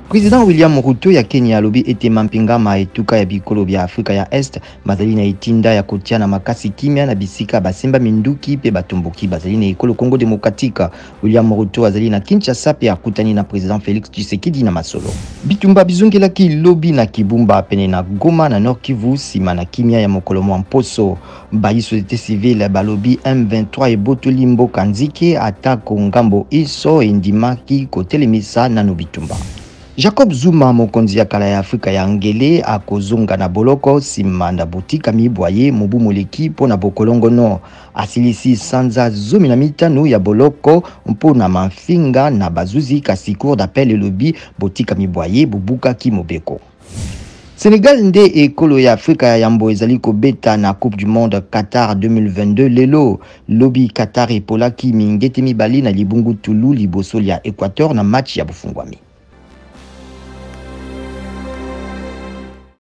Président William Ruto ya Kenya alobi ete mampingama etuka ya bikolo bya Afrika ya Est bazali na etinda ya kotia na makasi kimia na bisika basemba minduki pe batomboki bazali na ekolo Congo Démocratique. William Ruto azali na Kinshasa pe akutani na Président Félix Tshisekedi na masolo. Bitumba bizungelaki lobi na Kibumba pene na Goma na Nord Kivu sima na kimia ya mokolo mwa mposo. Bayi société civile balobi M23 ebotoli mboka nzike atako ngambo iso endimaki kotelemisa nano bitumba. Jacob Zuma mokonzi ya kala ya Afrika ya ngele akozonga na boloko sima na botika mibwaye mobu moleki po na bokolongo no asilisi sanza 15 ya boloko mpo na mafinga na bazuzi kasi cour d'appel elobi botika mibwaye bubuka ki mobeko. Sénégal nde ekolo ya Afrika ya mbo ezali kobeta na Coupe du Monde Qatar 2022 lelo lobi Qatar epolaki mingete mibali na libungu tulu liboso ya Équateur na match ya bufungwami.